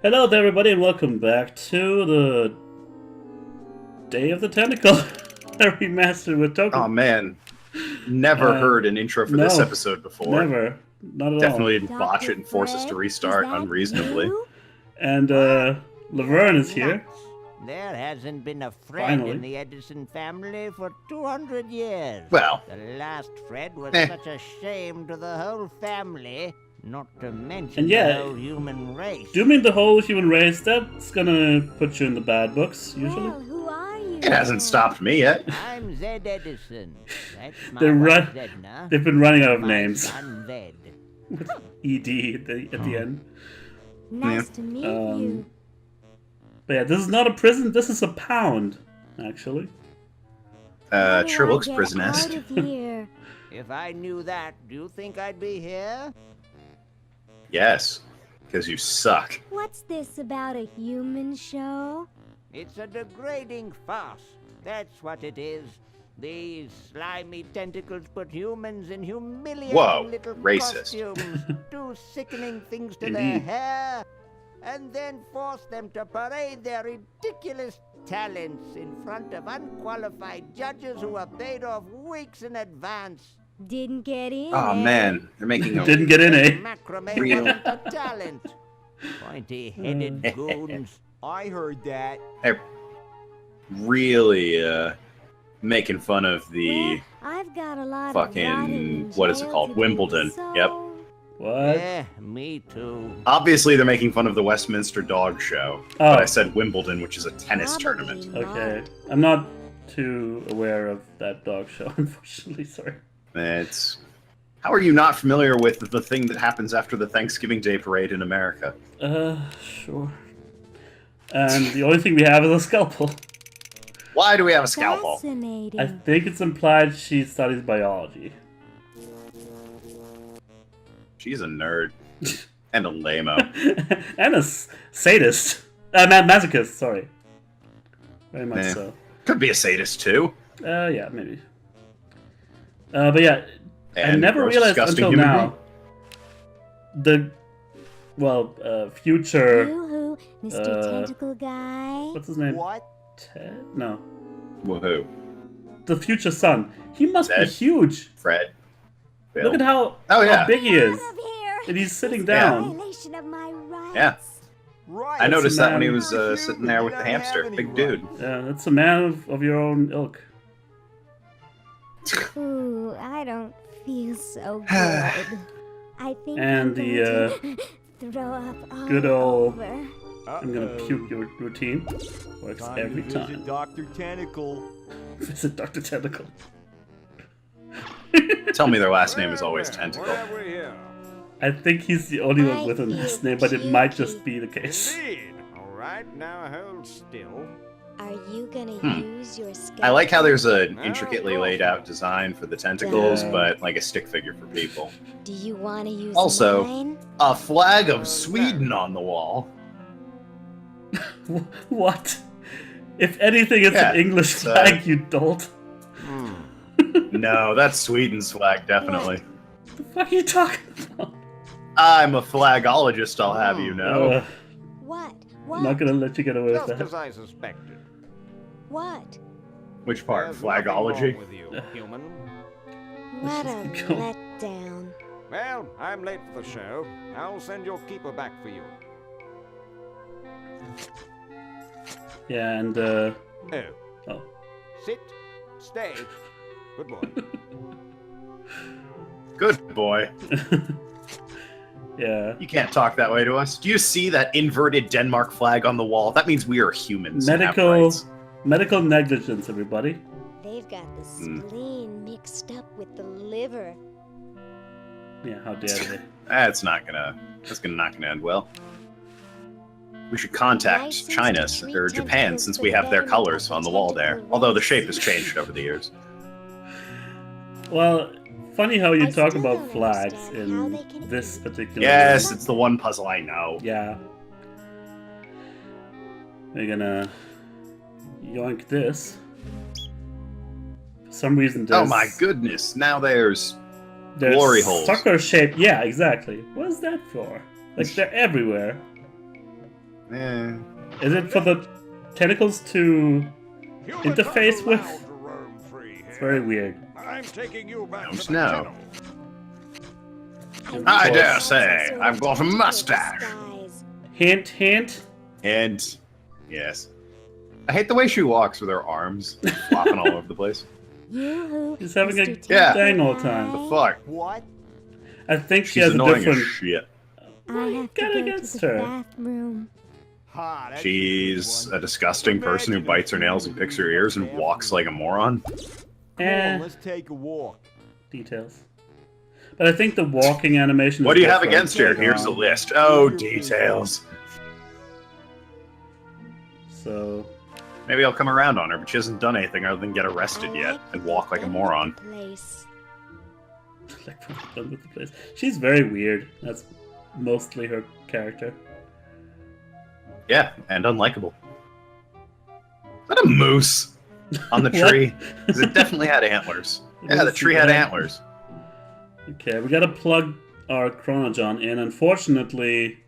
Hello there, everybody, and welcome back to the Day of the Tentacle Remastered with Token. Oh man, never heard an intro for this episode before. Never, not at Definitely all. didn't botch it and force us to restart unreasonably. And Laverne is here. There hasn't been a Fred Finally. in the Edison family for 200 years. Well, The last Fred was such a shame to the whole family, not to mention And yeah, the whole human race. Dooming the whole human race, that's gonna put you in the bad books, usually. Well, who are you? it hasn't stopped me yet. I'm Zed Edison. That's my They're wife, run- Zedna. They've been running out of My names. son, Ved. With ED at the end. Nice to meet you. But yeah, this is not a prison, this is a pound, actually. How do Sure I looks get prison-esque. out of here? If I knew that, do you think I'd be here? Yes, because you suck. What's this about a human show? It's a degrading farce. That's what it is. These slimy tentacles put humans in humiliating Whoa, little racist. costumes, do sickening things to their Indeed. hair, and then force them to parade their ridiculous talents in front of unqualified judges who are paid off weeks in advance. Didn't get in. Oh eh? man, they're making a Didn't get in, eh? Macrame Real. wasn't a talent. Pointy-headed goons. I heard that. they're really making fun of the Well, I've got a lot fucking- of rotting in what is it jail called? to do, Wimbledon. so- Yep. What? Yeah, me too. obviously they're making fun of the Westminster Dog Show. Oh. But I said Wimbledon, which is a tennis Probably tournament. not. Okay. I'm not too aware of that dog show, unfortunately, sorry. It's how are you not familiar with the thing that happens after the Thanksgiving Day parade in America? Sure. And the only thing we have is a scalpel. Why do we have a scalpel? Fascinating. I think it's implied she studies biology. She's a nerd and a lame-o. And a sadist. Masochist, sorry. Very much Eh. so. Could be a sadist too. Yeah, maybe. But yeah, I And never gross, realized disgusting until human now future. Yoo-hoo, Mr. uh, Tentacle Guy. What's his name? What? Ted? No. being. Woohoo. The future son. He must be Ted? huge. Fred. Bill. Look at how, Oh, yeah. how big he is. Out of here. And he's sitting This is a down. violation of my rights. Yeah. Right. I noticed that when he man. was sitting there with the hamster. Big dude. Yeah, that's a man of your own ilk. Ooh, I don't feel so good. I think And I'm the, going to throw up all good old- over. I'm gonna puke your routine. Works Time every to visit time. Dr. Tentacle. Visit Dr. Tentacle. Tell me their last name is always Tentacle. I think he's the only one I with a feel last name, but it might pukey. just be the case. Indeed. All right, now hold still. Are you gonna use your scalpel? I like how there's an intricately laid out design for the tentacles, Yeah. but like a stick figure for people. Do you want to use Also- mine? A flag of Sweden on the wall. What? If anything, it's Yeah, an English it's, flag, you dolt. No, that's Sweden's flag, definitely. What the fuck are you talking about? I'm a flagologist, I'll have you know. What? I'm What? not gonna let you get away with Just that. as I suspected. What? Which part? There's nothing Flagology? wrong with you, human. What just a keep going. letdown. Well, I'm late for the show. I'll send your keeper back for you. Yeah, and Oh. oh. Sit. Stay. Good boy. Good boy. Yeah. You can't talk that way to us. Do you see that inverted Denmark flag on the wall? That means we are humans. and have Medical rights. medical negligence, everybody. They've got the Hmm. spleen mixed up with the liver. Yeah, how dare they? That's not gonna end well. We should contact License China to treat or Japan tentacles since for we the have their betterment colors of on the wall there. tentacle Although the race. shape has changed over the years. Well, funny how you I talk still about don't flags understand how they in can this be. particular Yes, game. it's the one puzzle I know. Yeah. We're gonna yoink this. For some reason, Oh my goodness! Now there's glory holes. sucker shape. Yeah, exactly. What is that for? Like they're everywhere. Eh. Is it for the tentacles to interface with? It's very weird. I'm taking you back Don't to the know. tunnel. I dare say, I've got a mustache. Hint, hint. And yes. I hate the way she walks with her arms flopping all over the place. He's having a Yeah. dang all time. The fuck? What? I think she She's has a annoying as different. shit. I have to Got go against to the her. bathroom. Ha, that's She's one. a disgusting person who bites her nails and picks her ears and walks like a moron. Come Eh, on, let's take a walk. details. But I think the walking animation. What is do you have different. against her? Here's the list. Oh, details. So Maybe I'll come around on her, but she hasn't done anything other than get arrested yet and walk like a moron. like done with the place. She's very weird. That's mostly her character. Yeah, and unlikable. Is that a moose on the What? tree? Because it definitely had antlers. It Yeah, the is tree had bad. antlers. Okay, we gotta plug our Chronojon in. Unfortunately,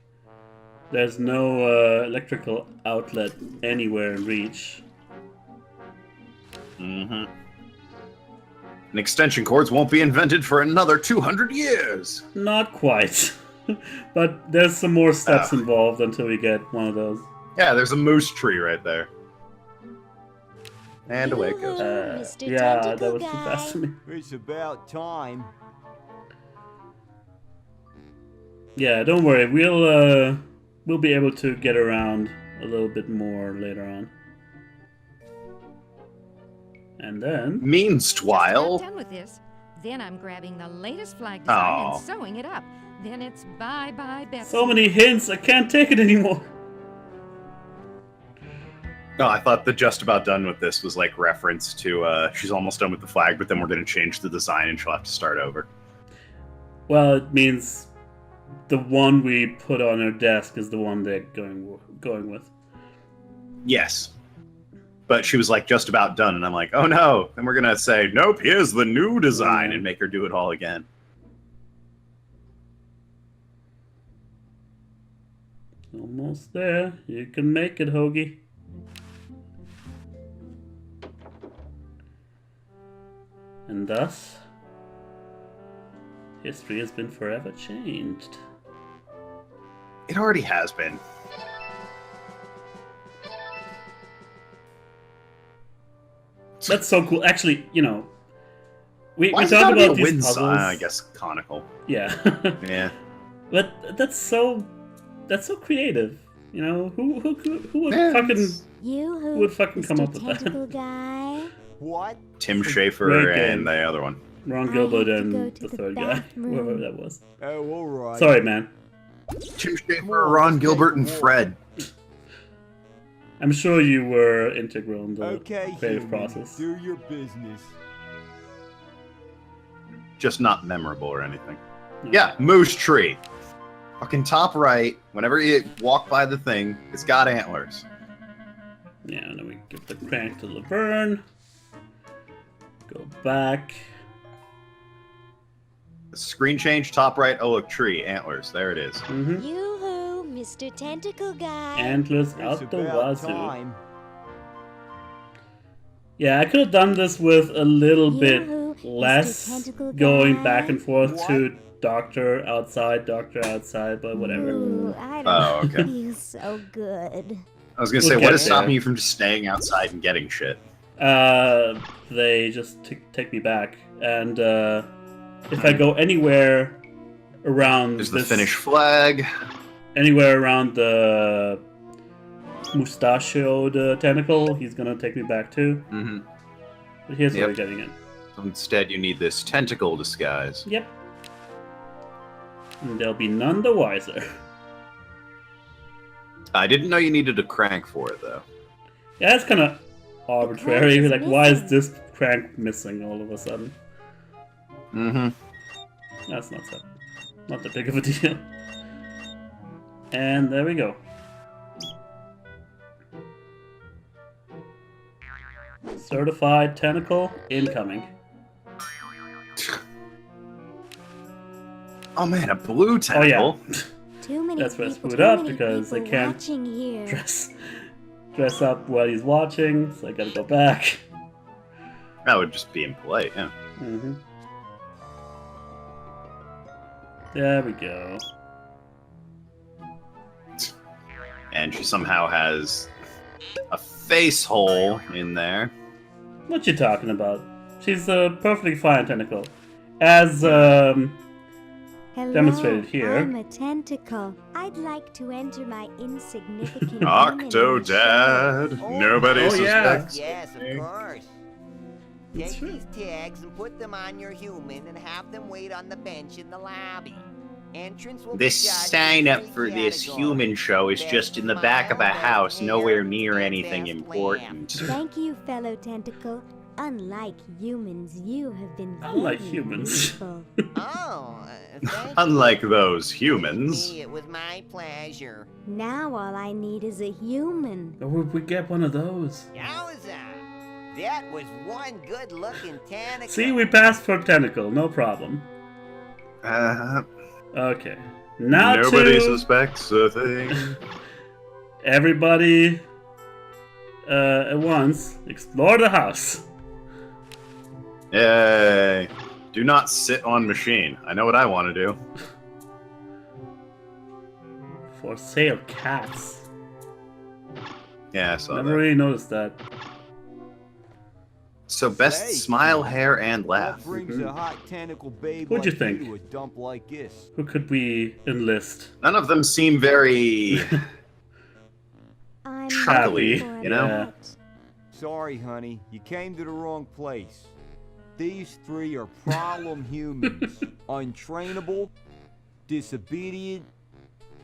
there's no electrical outlet anywhere in reach. Mm-hmm. And extension cords won't be invented for another 200 years. Not quite. But there's some more steps Oh. involved until we get one of those. Yeah, there's a moose tree right there. And away it goes. Mr. Yeah, Tentacle that was too Guy. fast for me. It's about time. Yeah, don't worry. We'll be able to get around a little bit more later on. And then Meanwhile, Done with this. Then I'm grabbing the latest flag design Oh. and sewing it up. Then it's bye-bye Betsy. so many hints, I can't take it anymore. no, I thought the just about done with this was like reference to she's almost done with the flag, but then we're going to change the design and she'll have to start over. Well, it means the one we put on her desk is the one they're going with. Yes. But she was like just about done, and I'm like, oh no. Then we're going to say, nope, here's the new design and make her do it all again. Almost there. You can make it, Hoagie. And thus, history has been forever changed. It already has been. That's so cool. Actually, you know, we Why is it talked gotta be a about these wind puzzles. I guess conical. Yeah. Yeah. But that's so creative. You know, who would Yeah, fucking it's You who would fucking come Mr. up with that? Tentacle Guy. What? Tim Schafer Great game. and the other one. Ron I Gilbert have to go and to the the third guy, bathroom. whoever that was. Oh, all right. Sorry, man. Tim Come Schafer, on, Ron let's Gilbert, take a and walk. Fred. I'm sure you were integral in the Okay, creative human, process. do your business. Just not memorable or anything. No. Yeah, moose tree. Fucking top right, whenever you walk by the thing, it's got antlers. Yeah, and then we give the crank to Laverne. Go back. Screen change, top right, oh look, tree, antlers, there it is. Mm-hmm. You who Mr. Tentacle Guy. Antlers It's out the about wazoo. time. Yeah, I could have done this with a little You bit who, Mr. less Tentacle going Guy. back and forth What? to doctor outside, but whatever. Ooh, I don't Oh, okay. feel so good. I was gonna We'll say, get what is there. stopping you from just staying outside and getting shit? They just take me back, and if I go anywhere around There's the this, Finnish flag. anywhere around the mustachioed tentacle, he's gonna take me back too. Mm-hmm. But here's where Yep. we're getting it. Instead, you need this tentacle disguise. Yep. And they'll be none the wiser. I didn't know you needed a crank for it, though. Yeah, that's kind of arbitrary. crank is Like, why is missing. this crank missing all of a sudden? Mm-hmm. That's not that big of a deal. And there we go. Certified tentacle incoming. Oh man, a blue Oh tentacle. yeah. Too many That's where I people, screwed too up many because I people can't watching here. dress up while he's watching, so I gotta go back. That would just be impolite, yeah. Mm-hmm. There we go. And she somehow has a face hole in there. What you talking about? She's a perfectly fine tentacle. As, Hello, demonstrated here. I'm a tentacle. I'd like to enter my insignificant human in the show. Octodad. Nobody Oh, yeah. suspects. Yes, of course. That's Take true. these tags and put them on your human and have them wait on the bench in the lobby. Entrance will This be judged in sign up 3 for this categories. human show is Best just in the back of a smile, house, best nowhere hair, near and anything best important. Thank you, fellow tentacle. Unlike humans, you have been Unlike very humans. useful. Oh, thank Unlike you. those Believe humans. me, it was my pleasure. Now all I need is a human. oh, we get one of those. Yowza! That was one good-looking tentacle. See, we passed for tentacle, no problem. Okay. Now Nobody to suspects a thing. everybody at once explore the house. Yay. Do not sit on machine. I know what I want to do. For sale cats. Yeah, I saw Never that. really noticed that. So best Say, smile, hair, and What laugh. brings a hot tentacle babe Who'd you like think? to a dump like this? Who could we enlist? None of them seem very... I'm Chuckly, looking for you know? a Yeah. pet. Sorry, honey, you came to the wrong place. These 3 are problem humans. Untrainable, disobedient,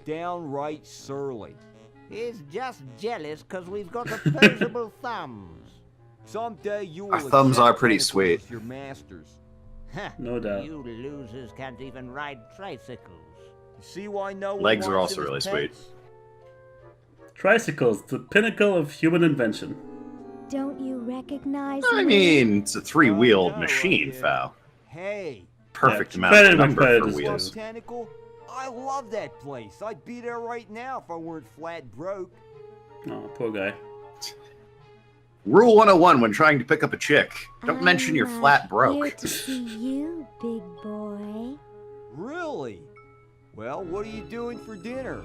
downright surly. He's just jealous because we've got opposable thumbs. Someday you will Our thumbs accept are pretty tentacles sweet. as your masters. Huh, No doubt. you losers can't even ride tricycles. You see why no one Legs are wants also them as really pets? Tricycles, the pinnacle of human invention. Don't you recognize I me? mean, it's a 3-wheeled Oh, no, machine, yeah. Foul. Hey, Perfect Yeah, amount credit of when number credit for is due. Club wheels. Tentacle? I love that place. I'd be there right now if I weren't flat broke. Oh, poor guy. Rule 101 when trying to pick up a chick. Don't mention you're I'm, flat Here broke. to see you, big boy. Really? Well, what are you doing for dinner?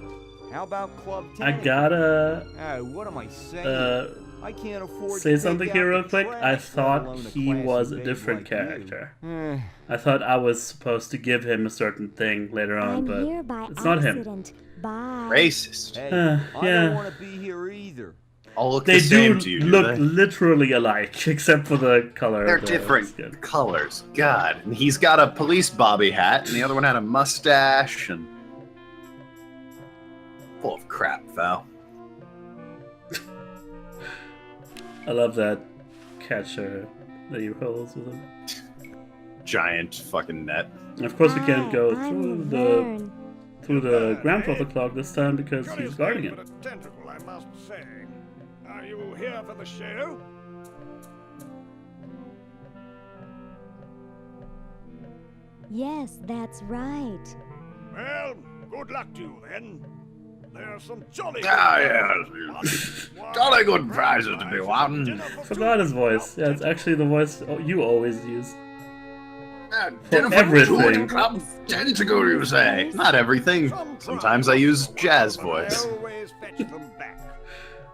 How about Club I Tentacle? gotta Oh, what am I saying? I can't afford say to something take here out real the quick. I trash, let thought alone a he classy was a babe different like you. character. Eh, I thought I was supposed to give him a certain thing later on, I'm but here by it's not him. accident. Bye. Racist. hey, I yeah. don't want to be here either. All look They the do same to you, do look they? literally alike, except for the color. They're of the different skin. colors. God. And he's got a police bobby hat, and the other one had a mustache, and... Full of crap, Val. I love that catcher that he holds with him. Giant fucking net. And of course, we can't go I'm through Laverne. the grandfather clock this time because he's Curious guarding name it. for a tentacle, I must say. Are you here for the show? Yes, that's right. Well, good luck to you then. There's some jolly Ah, yes. Jolly good prizes to be won. Forgot his voice. Yeah, it's actually the voice you always use. Dinner for everything. two Club Tentacle, you say? Not everything. Sometimes I use jazz voice. I always fetch them back.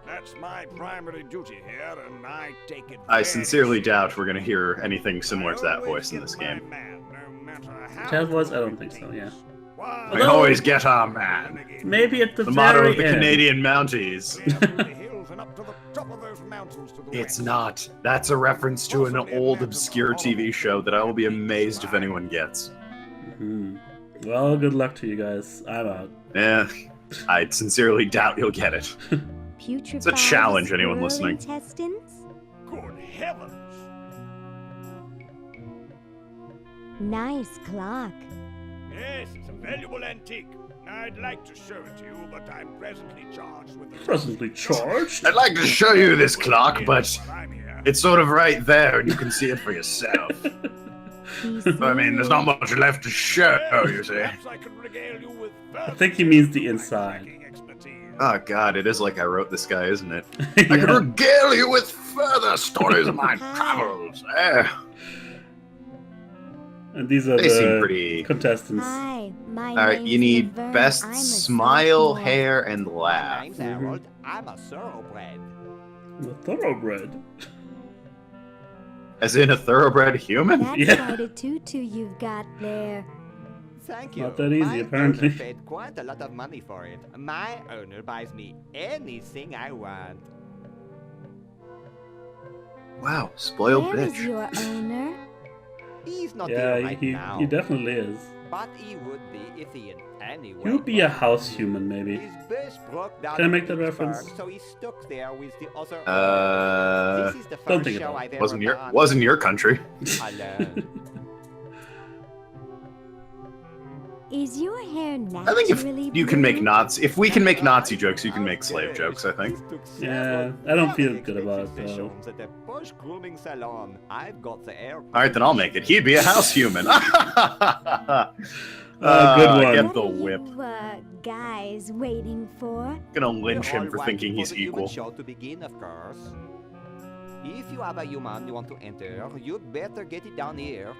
That's my primary duty here, and I take it. I very sincerely seriously. doubt we're going to hear anything similar to that I always voice in this get my game. man, no matter how Jazz voice? I good don't think it so, is. yeah. Why, We Although- always get our man. Maybe at the The motto very of the end. Canadian Mounties. clear through the hills and up to the top of those mountains to the It's west. not. That's a reference to an old, obscure TV show that I will be amazed if anyone gets. Mhm. Well, good luck to you guys. I'm out. Yeah, I sincerely doubt you'll get it. Putrefied challenge, anyone squirrel listening. Intestines? Good heavens! Nice clock. Yes, it's a valuable antique. I'd like to show it to you, but I'm presently charged with the Presently charged? I'd like to show you this clock, but I'm here. it's sort of right there and you can see it for yourself. I mean, there's not much left to show, you see. Perhaps I can regale you with I think he means the inside. Oh god, it is like I wrote this guy, isn't it? I Yeah. could regale you with further stories of my travels. And these are They seem the pretty- contestants. Hi, my Alright, name's you need Laverne. best I'm a smile, sophomore. hair, and My laugh. name's Harold. I'm a thoroughbred. The thoroughbred. As in a thoroughbred human? That's Yeah. quite a tutu you've got there. Thank you. Not that easy, My apparently. owner paid quite a lot of money for it. My owner buys me anything I want. Wow, spoiled Where is bitch. your owner? He's not Yeah, here right now. he definitely is. But he would be if he in any way. He would be a house human, maybe. His bus broke down. Can I in make that Pittsburgh, reference? So he's stuck there with the other. This is the don't first think show about I've it. ever Wasn't your country. Alone. Is your hair naturally I think if you can make blue? Nazi, if we can make Nazi jokes, you can make slave jokes. I think. Yeah, I don't feel good about it, though. At the Bush grooming salon, I've got the air. All right, then I'll make it. He'd be a house human. Good one. Get What the are whip. you, guys waiting for? Gonna lynch We're him all for waiting thinking he's the human equal. show to begin, of course. If you have a human you want to enter, you'd better get it down here.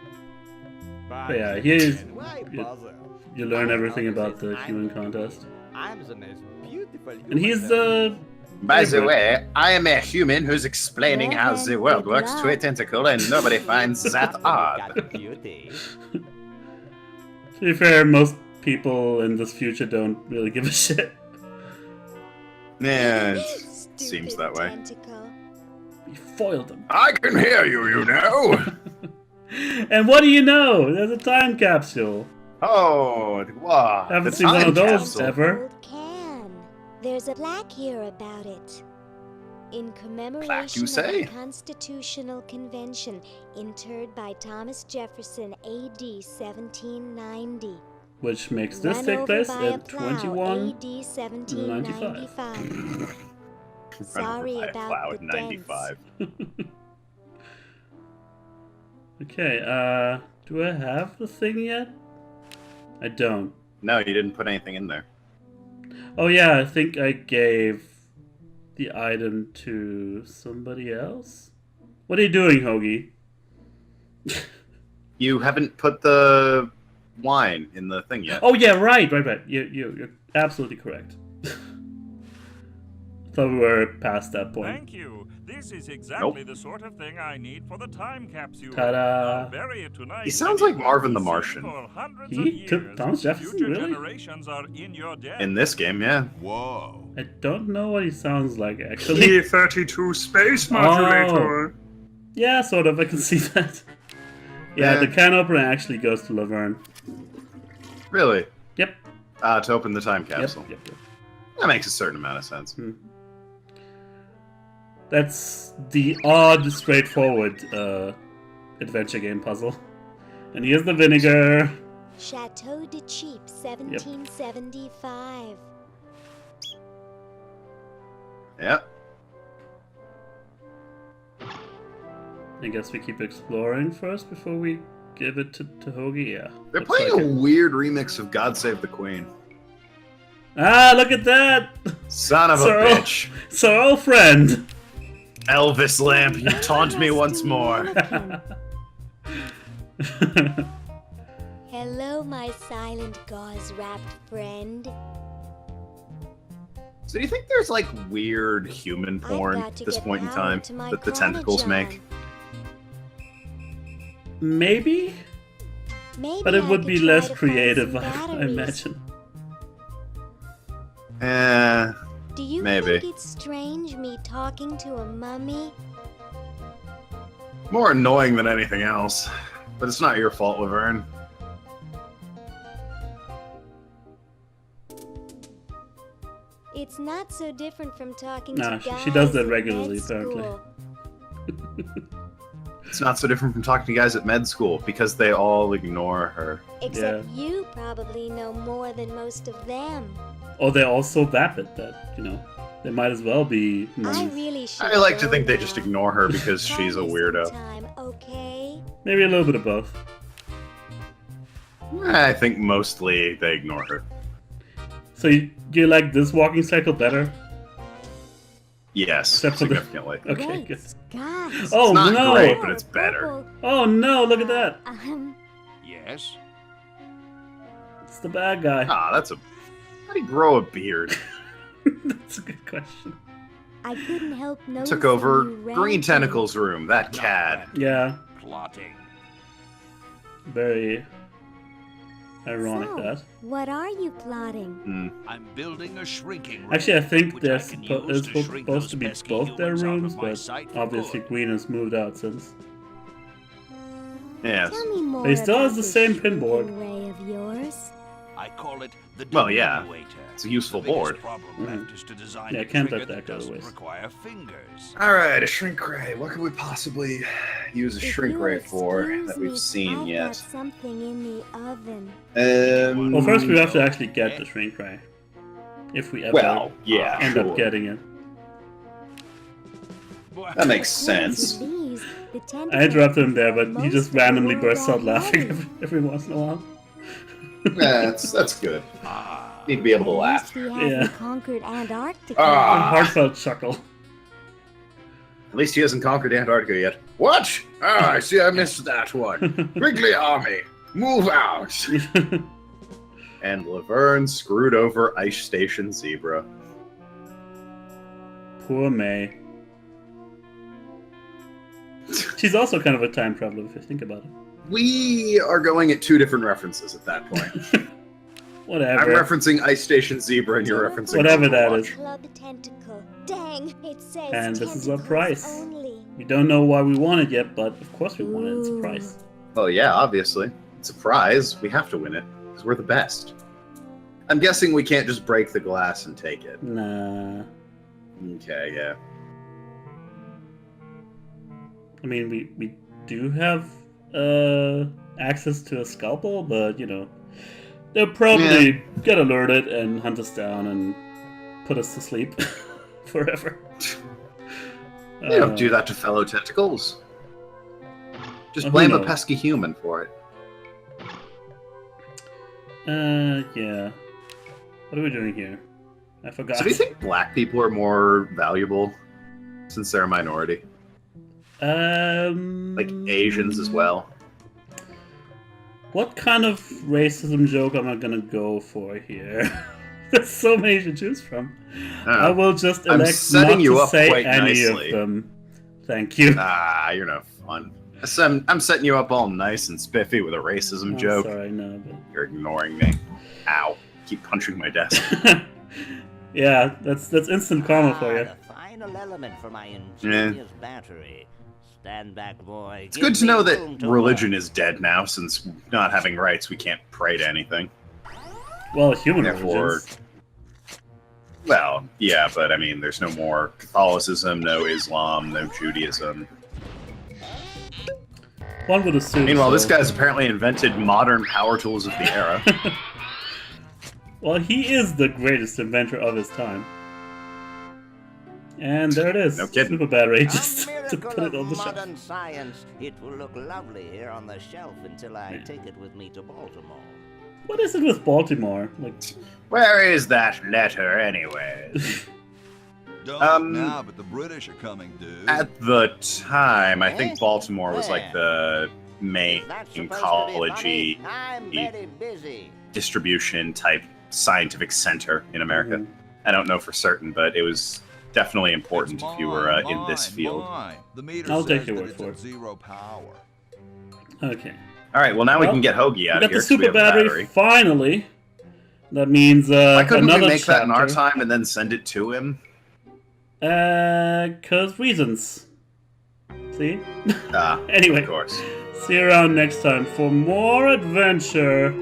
But yeah, here's Why you, bother? you learn everything about the human contest. I'm the most beautiful. And he's human the By the way, I am a human who's explaining Well, how then, the world good works to a luck. tentacle, and nobody finds that there. odd. Got beauty. To be fair, most people in this future don't really give a shit. Yeah, it Stupid seems that way. tentacle. We foiled them. I can hear you, you know. And what do you know? There's a time capsule. Oh, wow. Haven't the seen one time of those capsule. ever. Old can. There's a plaque here about it. In commemoration you of say? the Constitutional Convention interred by Thomas Jefferson A.D. 1790. Which makes this Run take over place by a in plow, 21. A.D. 1795. Sorry By a about plow the at 95. Okay, do I have the thing yet? I don't. No, you didn't put anything in there. Oh yeah, I think I gave the item to somebody else. What are you doing, Hoagie? You haven't put the wine in the thing yet. Oh yeah, right. You're absolutely correct. Thought we were past that point. Thank you. This is exactly the sort of thing I need for the time capsule. Ta-da. I'll bury it tonight. He sounds and like it will Marvin be the seen Martian. for hundreds He of years. took Thomas Jefferson, Future really? generations are in your debt. In this game, yeah. Whoa. I don't know what he sounds like actually. 32 space modulator. Yeah, sort of. I can see that. Yeah, Yeah. the can opener actually goes to Laverne. Really? Yep. To open the time Yep. capsule. Yep. That makes a certain amount of sense. That's the odd, straightforward adventure game puzzle. And here's the vinegar. Chateau de Cheap, 1775. Yep. I guess we keep exploring first before we give it to Hoagie. Yeah. They're looks playing like a it. weird remix of God Save the Queen. Ah, look at that! Son of a Sir, bitch. Sir, old friend. Elvis Lamp, you taunt me once more. Hello, my silent gauze-wrapped friend. So do you think there's like weird human I've porn got at to this get point in power time to my that the tentacles chronogen. make? Maybe, Maybe but it I would could be try less to find creative, some I batteries. imagine. Do you maybe. think it's strange me talking to a mummy? More annoying than anything else. But it's not your fault, Laverne. It's not so different from talking Nah, to guys she does that in regularly, med apparently. school. It's not so different from talking to guys at med school because they all ignore her. Except you probably know more than most of them. Or they're all so vapid that, they might as well be I mummies. really should I like to go think they now. just ignore her because Call she's a me weirdo. sometime, okay? Maybe a little bit of both. I think mostly they ignore her. So do you like this walking cycle better? Yes, Except for the- significantly. Okay, Great good. Scott. Oh It's not no! great, but it's better. Oh no! Look at that! Yes? It's the bad guy. Ah, that's a... How do you grow a beard? That's a good question. I couldn't help noticing Took over you ran Green to- Tentacle's room, that cad. Yeah, Plotting. very ironic So, that. what are you plotting? Hmm. I'm building a shrinking room. Actually, I think which they're I can it's use to shrink supposed those to be pesky both their humans out of rooms, my but sight for obviously good. Green has moved out since. Yes. Tell me more But he still has about the this same shrinking pinboard. ray of yours. I call it the Well, yeah. diminuator. It's a useful The biggest board. problem Mhm. left is to design Yeah, a I can't trigger let that that go to doesn't waste. require fingers. Alright, a shrink ray. What could we possibly use a If shrink you'll ray for excuse that we've me, seen I've yet? got something in the oven. Well, first we have to actually get the shrink ray. If we ever Well, yeah, end sure. up getting it. That makes According to sense. these, the I tentacles interrupted him there, but he most just of the randomly world bursts out laughing already. every once in a while. Yeah, that's good. Need to be able to At laugh. least he hasn't Yeah. conquered Antarctica. A Ah. heartfelt chuckle. At least he hasn't conquered Antarctica yet. What? Ah, I see I missed that one. Wrigley Army, move out. And Laverne screwed over Ice Station Zebra. Poor May. She's also kind of a time traveler if you think about it. We are going at two different references at that point. Whatever. I'm referencing Ice Station Zebra and you're referencing Whatever that Overwatch. is. Club tentacle. Dang, it says And this is our tentacles price. only. We don't know why we want it yet, but of course we want it. It's a Ooh. price. Well, yeah, obviously. It's a prize. We have to win it because we're the best. I'm guessing we can't just break the glass and take it. Nah. Okay, yeah. I mean, we do have access to a scalpel, but you know, they'll probably get alerted and hunt us down and put us to sleep forever. You don't do that to fellow tentacles. Just Who blame a knows? pesky human for it. Yeah. What are we doing here? I forgot. So do you think black people are more valuable since they're a minority? Like Asians as well? What kind of racism joke am I gonna go for here? There's so many to choose from. I will just I'm elect setting not you to up say quite any nicely. of them. Thank you. Ah, you're no fun. So I'm setting you up all nice and spiffy with a racism I'm joke. sorry, no, You're ignoring me. Ow. Keep punching my desk. but yeah, that's instant karma for you. The final element for my ingenious battery. Stand back, boy. It's good to know that religion is dead now, since not having rights, we can't pray to anything. Well, human Therefore, religions. well, yeah, but I mean, there's no more Catholicism, no Islam, no Judaism. One would assume. Meanwhile, this so. guy's apparently invented modern power tools of the era. Well, he is the greatest inventor of his time. And there it is. No kidding. Super battery, A just to miracle put it on of the shelf. modern science. It will look lovely here on the shelf until I take it with me to Baltimore. What is it with Baltimore? Like, Where is that letter, anyways? Don't now, but the British are coming, dude. At the time, I think Eh? Baltimore was like the main Is that supposed to be college-y funny? I'm very busy. distribution type scientific center in America. Mhm. I don't know for certain, but it was definitely important It's if you were in this field. mine. The meter I'll says take your that word it's for at it. zero power. okay. All right, well now we Well, can get Hoagie out We got of here. the 'cause we super have a battery, finally. That means Why couldn't another we make that in our chapter. time and then send it to him? 'Cause reasons. See? Ah, Anyway. of course. See you around next time for more adventure